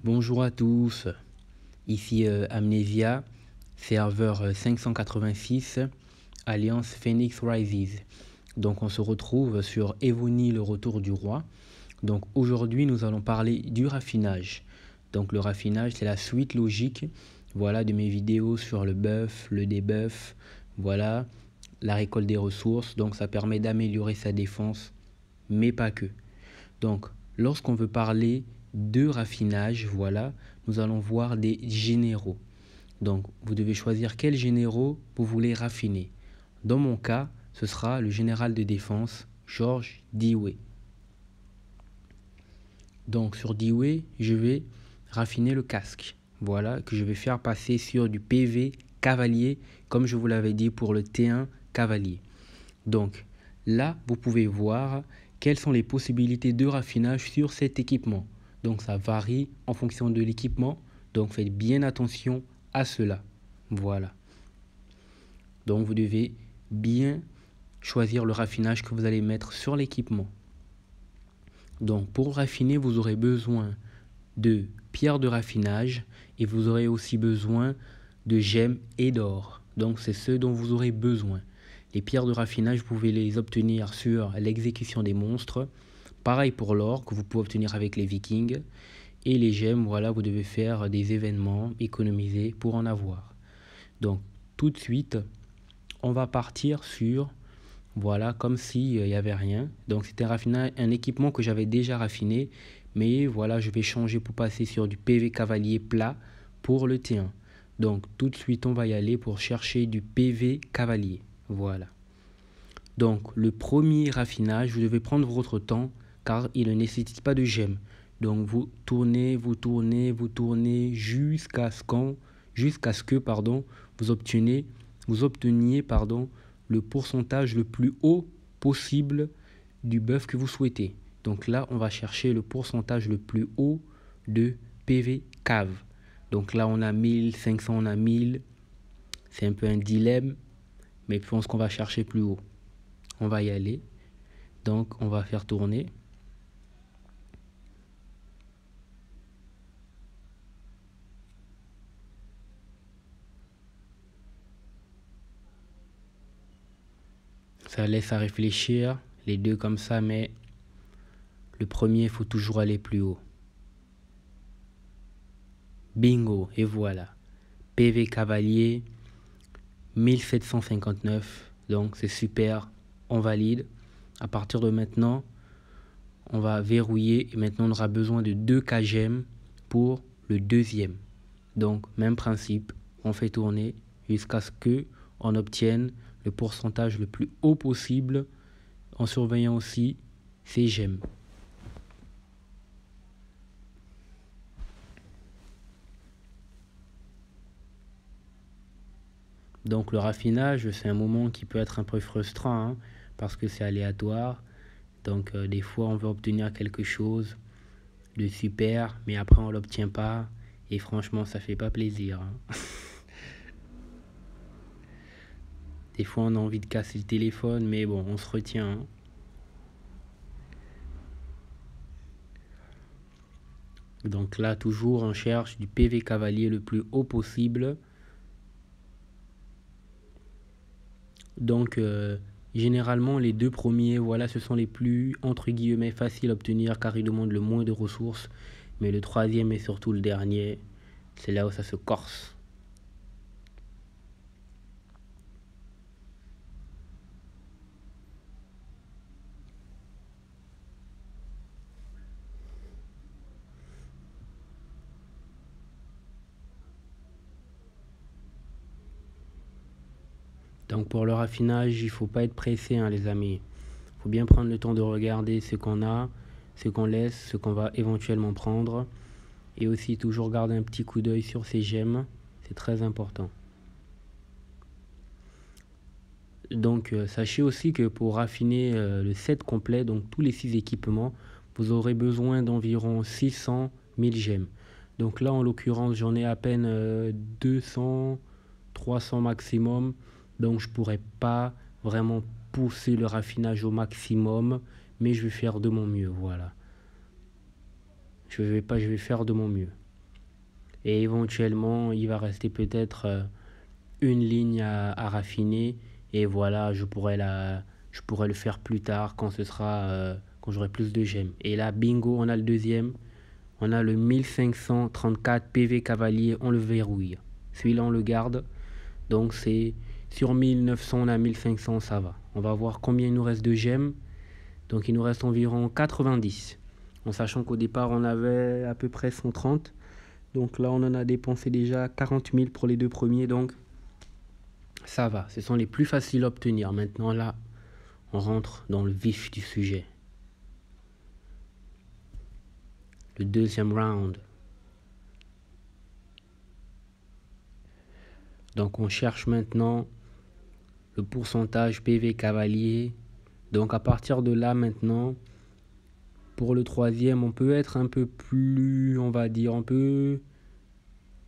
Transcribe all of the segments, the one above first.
Bonjour à tous, ici Amnesia, serveur 586, Alliance Phoenix Rises. Donc on se retrouve sur Evonie, le retour du roi. Donc aujourd'hui nous allons parler du raffinage. Donc le raffinage c'est la suite logique, voilà, de mes vidéos sur le buff, le debuff, voilà, la récolte des ressources. Donc ça permet d'améliorer sa défense, mais pas que. Donc lorsqu'on veut parler de raffinage, voilà, nous allons voir des généraux. Donc, vous devez choisir quel généraux vous voulez raffiner. Dans mon cas, ce sera le général de défense, George Dewey. Donc, sur Dewey, je vais raffiner le casque. Voilà, que je vais faire passer sur du PV cavalier, comme je vous l'avais dit pour le T1 cavalier. Donc, là, vous pouvez voir quelles sont les possibilités de raffinage sur cet équipement. Donc ça varie en fonction de l'équipement. Donc faites bien attention à cela. Voilà. Donc vous devez bien choisir le raffinage que vous allez mettre sur l'équipement. Donc pour raffiner, vous aurez besoin de pierres de raffinage et vous aurez aussi besoin de gemmes et d'or. Donc c'est ce dont vous aurez besoin. Les pierres de raffinage, vous pouvez les obtenir sur l'exécution des monstres. Pareil pour l'or que vous pouvez obtenir avec les vikings. Et les gemmes, voilà, vous devez faire des événements, économiser pour en avoir. Donc tout de suite, on va partir sur, voilà, comme s'il n'y avait rien. Donc c'était un équipement que j'avais déjà raffiné. Mais voilà, je vais changer pour passer sur du PV cavalier plat pour le T1. Donc tout de suite, on va y aller pour chercher du PV cavalier. Voilà. Donc le premier raffinage, vous devez prendre votre temps car il ne nécessite pas de gemmes. Donc vous tournez jusqu'à ce que vous obteniez le pourcentage le plus haut possible du buff que vous souhaitez. Donc là, on va chercher le pourcentage le plus haut de PV cave. Donc là, on a 1500, on a 1000. C'est un peu un dilemme, mais je pense qu'on va chercher plus haut. On va y aller. Donc, on va faire tourner. Ça laisse à réfléchir, les deux comme ça, mais le premier, il faut toujours aller plus haut. Bingo, et voilà. PV cavalier, 1759. Donc, c'est super. On valide. À partir de maintenant, on va verrouiller et maintenant on aura besoin de 2 kgem pour le deuxième. Donc même principe, on fait tourner jusqu'à ce que on obtienne le pourcentage le plus haut possible en surveillant aussi ces gemmes. Donc le raffinage, c'est un moment qui peut être un peu frustrant parce que c'est aléatoire. Donc des fois on veut obtenir quelque chose de super, mais après on l'obtient pas et franchement ça fait pas plaisir. Des fois on a envie de casser le téléphone, mais bon, on se retient. Donc là toujours on cherche du PV cavalier le plus haut possible. Donc généralement les deux premiers, voilà, ce sont les plus entre guillemets faciles à obtenir car ils demandent le moins de ressources. Mais le troisième et surtout le dernier, c'est là où ça se corse. Donc pour le raffinage, il ne faut pas être pressé, les amis. Il faut bien prendre le temps de regarder ce qu'on a, ce qu'on laisse, ce qu'on va éventuellement prendre. Et aussi toujours garder un petit coup d'œil sur ces gemmes, c'est très important. Donc sachez aussi que pour raffiner le set complet, donc tous les 6 équipements, vous aurez besoin d'environ 600 000 gemmes. Donc là en l'occurrence j'en ai à peine 200, 300 maximum. Donc je pourrais pas vraiment pousser le raffinage au maximum, mais je vais faire de mon mieux, voilà. Je vais faire de mon mieux. Et éventuellement, il va rester peut-être une ligne à raffiner. Et voilà, je pourrais le faire plus tard quand ce sera, quand j'aurai plus de gemmes. Et là, bingo, on a le deuxième. On a le 1534 PV Cavalier, on le verrouille. Celui-là, on le garde. Donc c'est sur 1900, on a 1500, ça va. On va voir combien il nous reste de gemmes. Donc il nous reste environ 90. En sachant qu'au départ, on avait à peu près 130. Donc là, on en a dépensé déjà 40 000 pour les deux premiers. Donc ça va. Ce sont les plus faciles à obtenir. Maintenant, là, on rentre dans le vif du sujet. Le deuxième round. Donc on cherche maintenant le pourcentage PV cavalier. Donc à partir de là maintenant, pour le troisième, on peut être un peu plus, on va dire,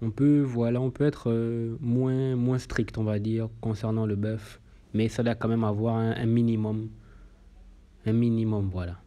voilà, on peut être moins strict, on va dire, concernant le bœuf. Mais ça doit quand même avoir un minimum. Un minimum, voilà.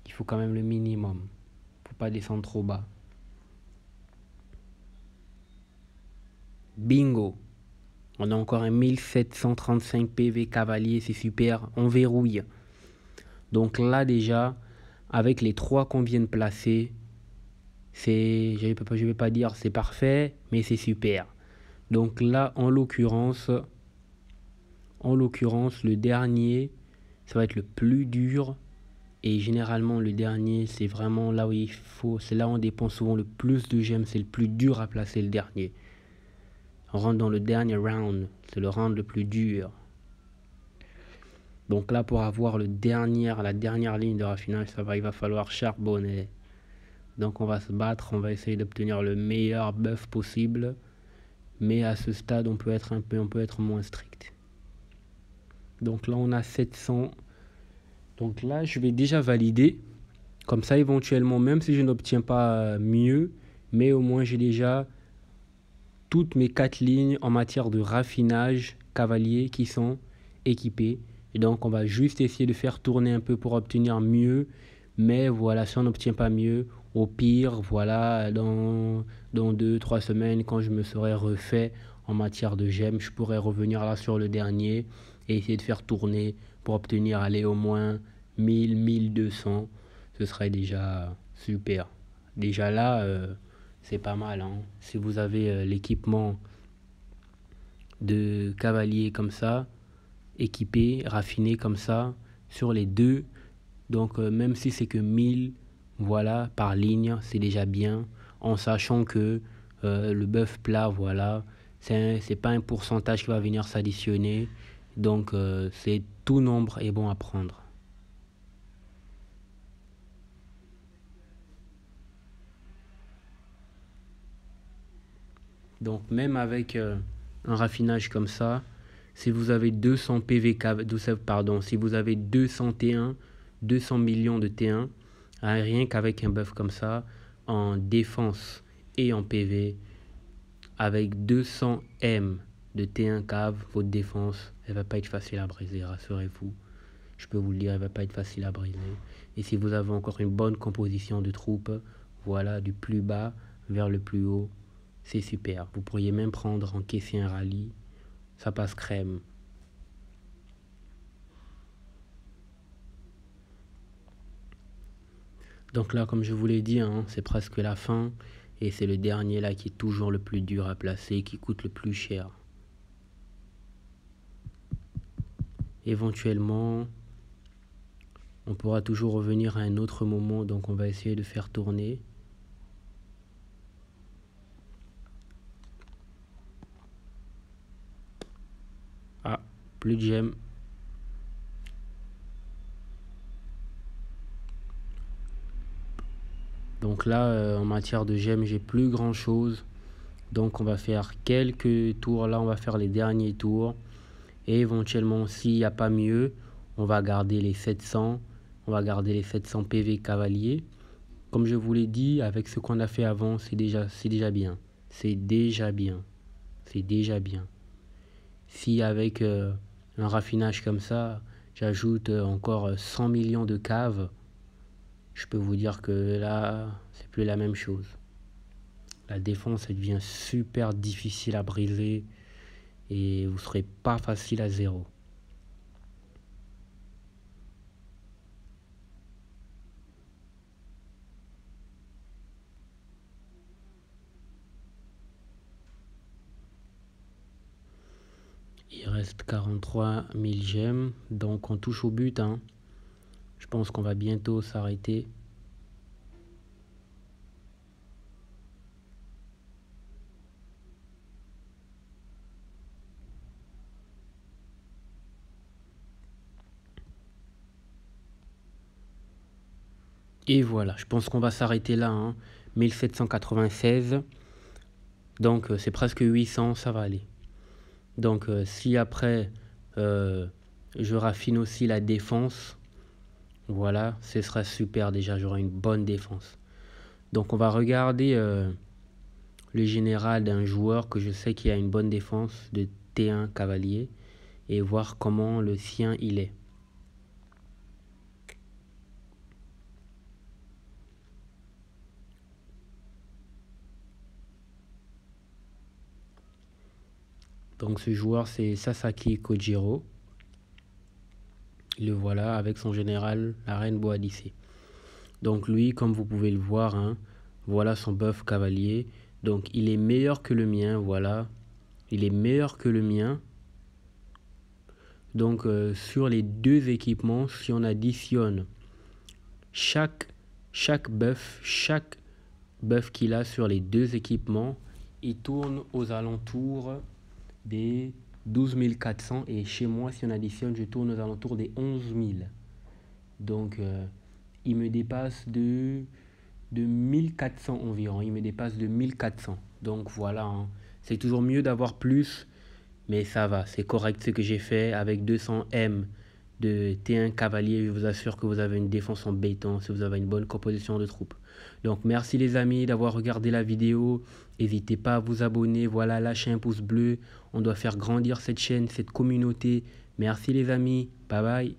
Il faut quand même le minimum. Faut pas descendre trop bas. Bingo. On a encore un 1735 PV cavalier, c'est super. On verrouille. Donc là déjà, avec les trois qu'on vient de placer, je vais pas dire c'est parfait, mais c'est super. Donc là, en l'occurrence, le dernier, ça va être le plus dur. Et généralement, le dernier, c'est vraiment là où il faut. C'est là où on dépense souvent le plus de gemmes. C'est le plus dur à placer, le dernier. On rentre dans le dernier round. C'est le round le plus dur. Donc là, pour avoir la dernière ligne de raffinage, il va falloir charbonner. Donc on va se battre, on va essayer d'obtenir le meilleur bœuf possible. Mais à ce stade, on peut être moins strict. Donc là, on a 700. Donc là, je vais déjà valider. Comme ça, éventuellement, même si je n'obtiens pas mieux, mais au moins j'ai déjà toutes mes 4 lignes en matière de raffinage cavalier qui sont équipées. Et donc, on va juste essayer de faire tourner un peu pour obtenir mieux. Mais voilà, si on n'obtient pas mieux, au pire, voilà, dans 2-3 semaines, quand je me serai refait en matière de gemmes, je pourrais revenir là sur le dernier et essayer de faire tourner pour obtenir aller au moins 1000, 1200. Ce serait déjà super. Déjà là, c'est pas mal, hein. Si vous avez l'équipement de cavalier comme ça, équipé, raffiné comme ça, sur les deux, donc même si c'est que 1000, voilà, par ligne, c'est déjà bien, en sachant que le bœuf plat, voilà, c'est pas un pourcentage qui va venir s'additionner, donc c'est tout nombre est bon à prendre. Donc même avec un raffinage comme ça, si vous avez 200 PV, pardon, si vous avez 200 T1, 200 millions de T1, rien qu'avec un bœuf comme ça, en défense et en PV, avec 200 M de T1 cave, votre défense, elle va pas être facile à briser, rassurez-vous. Je peux vous le dire, elle va pas être facile à briser. Et si vous avez encore une bonne composition de troupes, voilà, du plus bas vers le plus haut, c'est super. Vous pourriez même prendre en caissier un rallye, ça passe crème. Donc là, comme je vous l'ai dit, hein, c'est presque la fin. Et c'est le dernier là qui est toujours le plus dur à placer, qui coûte le plus cher. Éventuellement, on pourra toujours revenir à un autre moment, donc on va essayer de faire tourner. Ah, plus de gemmes. Donc là, en matière de gemmes, j'ai plus grand chose. Donc on va faire quelques tours. Là, on va faire les derniers tours. Et éventuellement, s'il n'y a pas mieux, on va garder les 700. On va garder les 700 PV cavalier. Comme je vous l'ai dit, avec ce qu'on a fait avant, c'est déjà bien. C'est déjà bien. C'est déjà bien. Si avec un raffinage comme ça, j'ajoute encore 100 millions de caves, je peux vous dire que là, c'est plus la même chose. La défense, elle devient super difficile à briser et vous serez pas facile à 0. Il reste 43 000 gemmes, donc on touche au but, hein. Je pense qu'on va bientôt s'arrêter. Et voilà, je pense qu'on va s'arrêter là, hein. 1796. Donc c'est presque 800, ça va aller. Donc si après je raffine aussi la défense, voilà, ce sera super déjà, j'aurai une bonne défense. Donc on va regarder le général d'un joueur que je sais qui a une bonne défense de T1 cavalier et voir comment le sien il est. Donc ce joueur c'est Sasaki Kojiro. Le voilà avec son général, la reine Boadicée. Donc lui, comme vous pouvez le voir, hein, voilà son bœuf cavalier. Donc il est meilleur que le mien, voilà. Il est meilleur que le mien. Donc sur les deux équipements, si on additionne chaque bœuf qu'il a sur les deux équipements, il tourne aux alentours des 12 400. Et chez moi, si on additionne, je tourne aux alentours des 11 000. Donc il me dépasse de 1400 environ. Il me dépasse de 1400. Donc voilà, hein. C'est toujours mieux d'avoir plus, mais ça va, c'est correct ce que j'ai fait avec 200 M de T1 cavalier. Je vous assure que vous avez une défense en béton si vous avez une bonne composition de troupes. Donc merci les amis d'avoir regardé la vidéo. N'hésitez pas à vous abonner. Voilà, lâchez un pouce bleu. On doit faire grandir cette chaîne, cette communauté. Merci les amis. Bye bye.